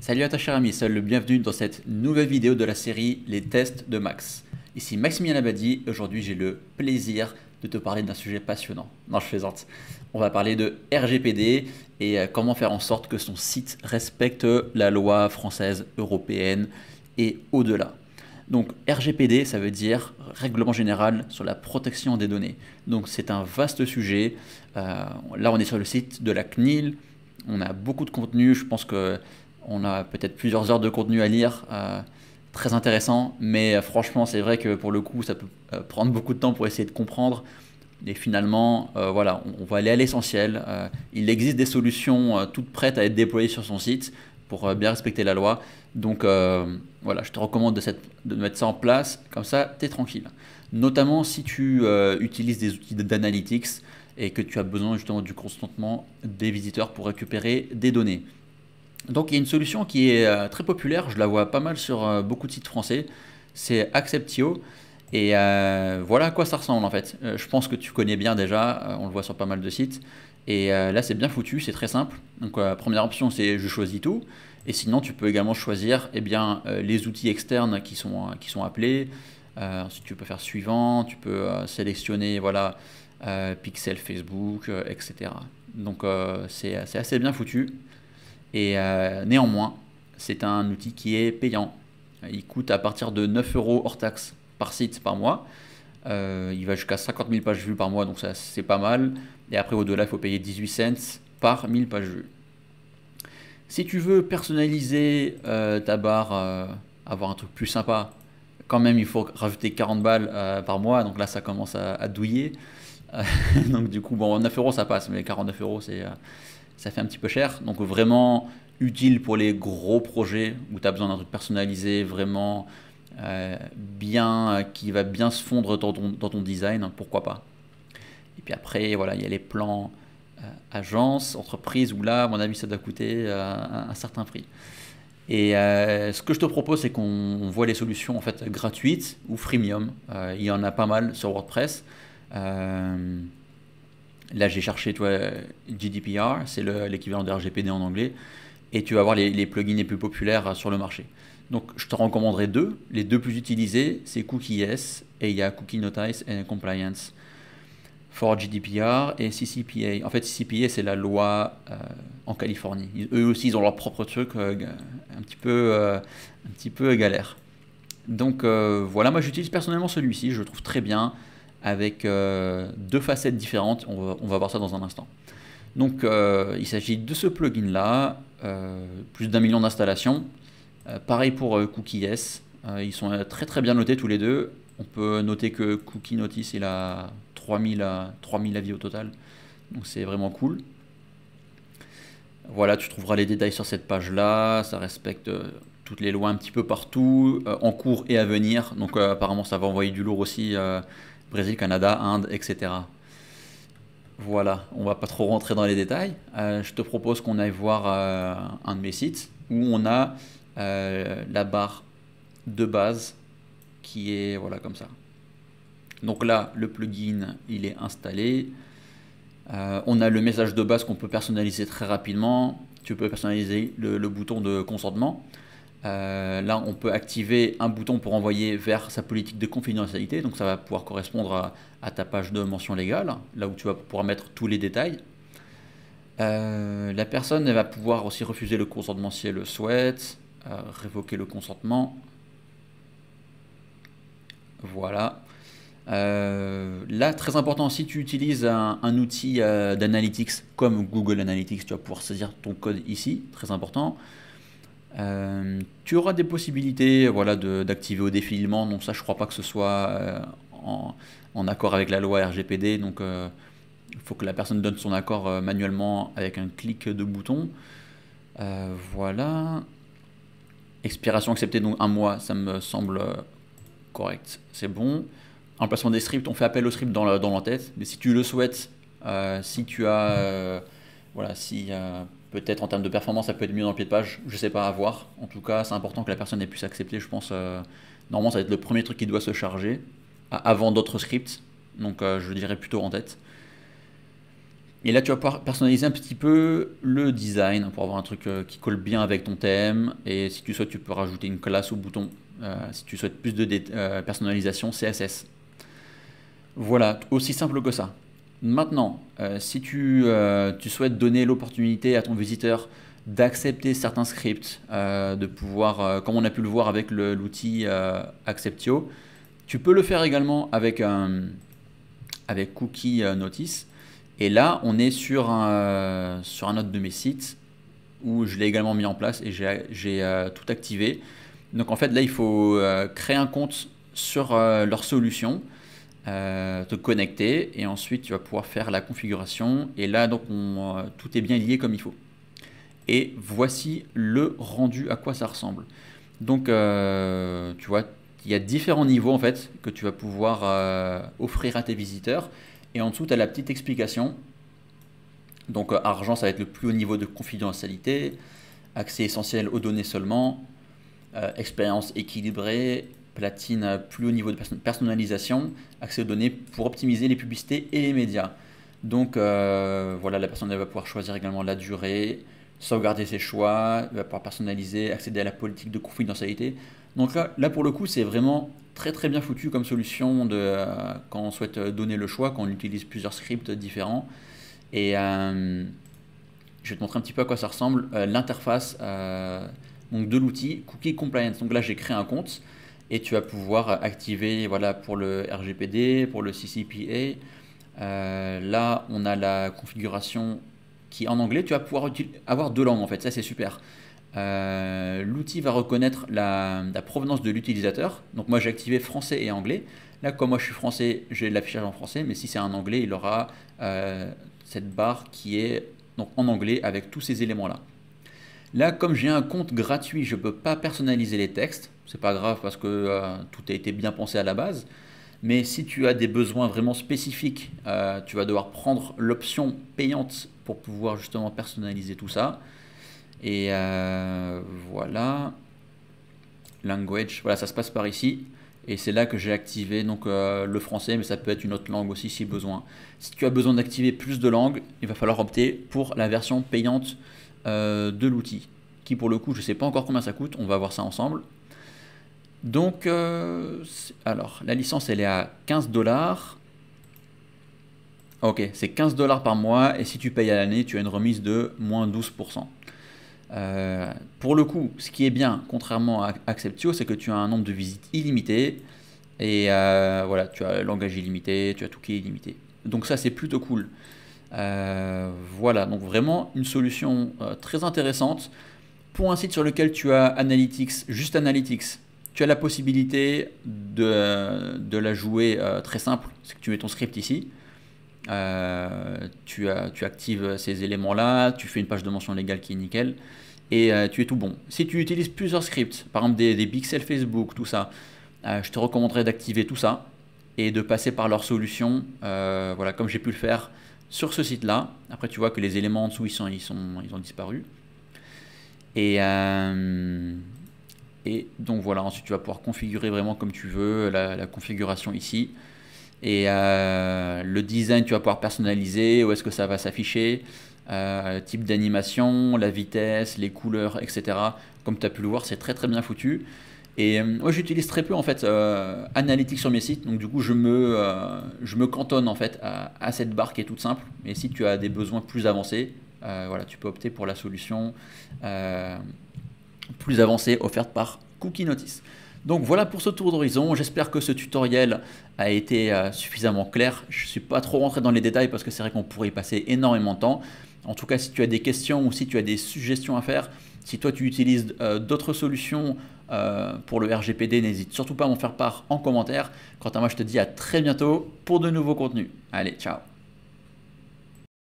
Salut à toi cher ami, salut, bienvenue dans cette nouvelle vidéo de la série Les tests de Max. Ici Maximilien Abadi, aujourd'hui j'ai le plaisir de te parler d'un sujet passionnant. Non, je plaisante. On va parler de RGPD et comment faire en sorte que son site respecte la loi française, européenne et au-delà. Donc RGPD, ça veut dire Règlement général sur la protection des données. Donc c'est un vaste sujet. Là on est sur le site de la CNIL, on a beaucoup de contenu, je pense que on a peut-être plusieurs heures de contenu à lire, très intéressant, mais franchement, c'est vrai que pour le coup, ça peut prendre beaucoup de temps pour essayer de comprendre. Et finalement, voilà, on va aller à l'essentiel. Il existe des solutions toutes prêtes à être déployées sur son site pour bien respecter la loi. Donc voilà, je te recommande de mettre ça en place, comme ça, tu es tranquille. Notamment si tu utilises des outils d'analytics et que tu as besoin justement du consentement des visiteurs pour récupérer des données. Donc il y a une solution qui est très populaire, je la vois pas mal sur beaucoup de sites français, c'est Acceptio. Et voilà à quoi ça ressemble en fait. Je pense que tu connais bien déjà, on le voit sur pas mal de sites. Et là c'est bien foutu, c'est très simple. Donc la première option c'est je choisis tout. Et sinon tu peux également choisir eh bien, les outils externes qui sont appelés. Ensuite tu peux faire suivant, tu peux sélectionner voilà, Pixel, Facebook, etc. Donc c'est assez bien foutu. Et néanmoins, c'est un outil qui est payant. Il coûte à partir de 9 euros hors taxe par site par mois. Il va jusqu'à 50 000 pages vues par mois, donc ça c'est pas mal. Et après au-delà, il faut payer 18 cents par 1000 pages vues. Si tu veux personnaliser ta barre, avoir un truc plus sympa, quand même il faut rajouter 40 balles par mois, donc là ça commence à douiller. Donc du coup, bon, 9 euros ça passe, mais 49 euros ça fait un petit peu cher. Donc vraiment utile pour les gros projets où tu as besoin d'un truc personnalisé, vraiment bien, qui va bien se fondre dans ton design, pourquoi pas. Et puis après, voilà, il y a les plans agence, entreprise, où là, à mon avis, ça doit coûter un certain prix. Et ce que je te propose, c'est qu'on voit les solutions en fait gratuites ou freemium. Il y en a pas mal sur WordPress. Euh, Là, j'ai cherché toi, GDPR, c'est l'équivalent de RGPD en anglais, et tu vas voir les plugins les plus populaires sur le marché. Donc, je te recommanderais deux. Les deux plus utilisés, c'est CookieS et il y a Cookie Notice and Compliance for GDPR et CCPA. En fait, CCPA, c'est la loi en Californie. Eux aussi, ils ont leur propre truc, un petit peu galère. Donc voilà, moi j'utilise personnellement celui-ci, je le trouve très bien, avec deux facettes différentes, on va voir ça dans un instant. Donc il s'agit de ce plugin-là, plus d'1 million d'installations. Pareil pour CookieS, ils sont très très bien notés tous les deux. On peut noter que Cookie Notice il a 3000 avis au total, donc c'est vraiment cool. Voilà, tu trouveras les détails sur cette page-là, ça respecte toutes les lois un petit peu partout, en cours et à venir. Donc apparemment ça va envoyer du lourd aussi, Brésil, Canada, Inde, etc. Voilà, on va pas trop rentrer dans les détails. Je te propose qu'on aille voir un de mes sites où on a la barre de base qui est voilà comme ça. Donc là, le plugin, il est installé. On a le message de base qu'on peut personnaliser très rapidement. Tu peux personnaliser le bouton de consentement. Là, on peut activer un bouton pour envoyer vers sa politique de confidentialité. Donc ça va pouvoir correspondre à ta page de mention légale, là où tu vas pouvoir mettre tous les détails. La personne elle va pouvoir aussi refuser le consentement si elle le souhaite, révoquer le consentement. Voilà. Là, très important, si tu utilises un outil d'analytics comme Google Analytics, tu vas pouvoir saisir ton code ici, très important. Tu auras des possibilités voilà, d'activer au défilement, donc ça je crois pas que ce soit en accord avec la loi RGPD, donc il faut que la personne donne son accord manuellement avec un clic de bouton. Voilà. Expiration acceptée, donc un mois, ça me semble correct, c'est bon. Emplacement des scripts, on fait appel aux scripts dans l'entête, mais si tu le souhaites, si tu as, voilà, si peut-être en termes de performance, ça peut être mieux dans le pied de page, je sais pas, à voir. En tout cas, c'est important que la personne ait pu s'accepter, je pense. Normalement, ça va être le premier truc qui doit se charger avant d'autres scripts, donc je dirais plutôt en tête. Et là, tu vas pouvoir personnaliser un petit peu le design pour avoir un truc qui colle bien avec ton thème. Et si tu souhaites, tu peux rajouter une classe au bouton. Si tu souhaites plus de personnalisation CSS. Voilà, aussi simple que ça. Maintenant, si tu souhaites donner l'opportunité à ton visiteur d'accepter certains scripts, de pouvoir, comme on a pu le voir avec l'outil Acceptio, tu peux le faire également avec Cookie Notice. Et là, on est sur un autre de mes sites où je l'ai également mis en place et j'ai tout activé. Donc en fait, là, il faut créer un compte sur leur solution, te connecter et ensuite tu vas pouvoir faire la configuration. Et là, donc, tout est bien lié comme il faut. Et voici le rendu, à quoi ça ressemble. Donc, tu vois, il y a différents niveaux en fait que tu vas pouvoir offrir à tes visiteurs. Et en dessous, tu as la petite explication. Donc, argent, ça va être le plus haut niveau de confidentialité. Accès essentiel aux données seulement. Expérience équilibrée. Platine, plus haut niveau de personnalisation. Accès aux données pour optimiser les publicités et les médias. Donc, voilà, la personne elle va pouvoir choisir également la durée, sauvegarder ses choix, elle va pouvoir personnaliser, accéder à la politique de confidentialité. Donc là pour le coup, c'est vraiment très très bien foutu comme solution quand on souhaite donner le choix, quand on utilise plusieurs scripts différents. Et je vais te montrer un petit peu à quoi ça ressemble. L'interface donc de l'outil Cookie Compliance. Donc là, j'ai créé un compte et tu vas pouvoir activer voilà, pour le RGPD, pour le CCPA. Là, on a la configuration qui est en anglais. Tu vas pouvoir avoir deux langues en fait, ça c'est super. L'outil va reconnaître la provenance de l'utilisateur. Donc moi j'ai activé français et anglais. Là comme moi je suis français, j'ai l'affichage en français, mais si c'est un anglais, il aura cette barre qui est donc en anglais avec tous ces éléments là. Là comme j'ai un compte gratuit, je ne peux pas personnaliser les textes. C'est pas grave parce que tout a été bien pensé à la base. Mais si tu as des besoins vraiment spécifiques, tu vas devoir prendre l'option payante pour pouvoir justement personnaliser tout ça. Et voilà, language, voilà, ça se passe par ici. Et c'est là que j'ai activé donc, le français, mais ça peut être une autre langue aussi si besoin. Si tu as besoin d'activer plus de langues, il va falloir opter pour la version payante de l'outil. Qui pour le coup, je ne sais pas encore combien ça coûte, on va voir ça ensemble. Donc, alors, la licence, elle est à 15 $. Ok, c'est 15 $ par mois, et si tu payes à l'année, tu as une remise de moins 12%. Pour le coup, ce qui est bien, contrairement à Acceptio, c'est que tu as un nombre de visites illimité, et voilà, tu as langage illimité, tu as tout qui est illimité. Donc ça, c'est plutôt cool. Voilà, donc vraiment une solution très intéressante. Pour un site sur lequel tu as Analytics, juste Analytics, tu as la possibilité de la jouer très simple, c'est que tu mets ton script ici, tu actives ces éléments-là, tu fais une page de mention légale qui est nickel, et tu es tout bon. Si tu utilises plusieurs scripts, par exemple des pixels Facebook, tout ça, je te recommanderais d'activer tout ça, et de passer par leur solution, voilà, comme j'ai pu le faire sur ce site-là. Après tu vois que les éléments en dessous, ils ont disparu. Et donc voilà, ensuite tu vas pouvoir configurer vraiment comme tu veux la configuration ici. Et le design, tu vas pouvoir personnaliser, où est-ce que ça va s'afficher, type d'animation, la vitesse, les couleurs, etc. Comme tu as pu le voir, c'est très très bien foutu. Et moi j'utilise très peu en fait Analytics sur mes sites, donc du coup je me cantonne en fait à cette barre qui est toute simple. Mais si tu as des besoins plus avancés, voilà, tu peux opter pour la solution plus avancée offerte par Cookie Notice. Donc voilà pour ce tour d'horizon, j'espère que ce tutoriel a été suffisamment clair. Je ne suis pas trop rentré dans les détails parce que c'est vrai qu'on pourrait y passer énormément de temps. En tout cas, si tu as des questions ou si tu as des suggestions à faire, si toi tu utilises d'autres solutions pour le RGPD, n'hésite surtout pas à m'en faire part en commentaire. Quant à moi, je te dis à très bientôt pour de nouveaux contenus. Allez, ciao!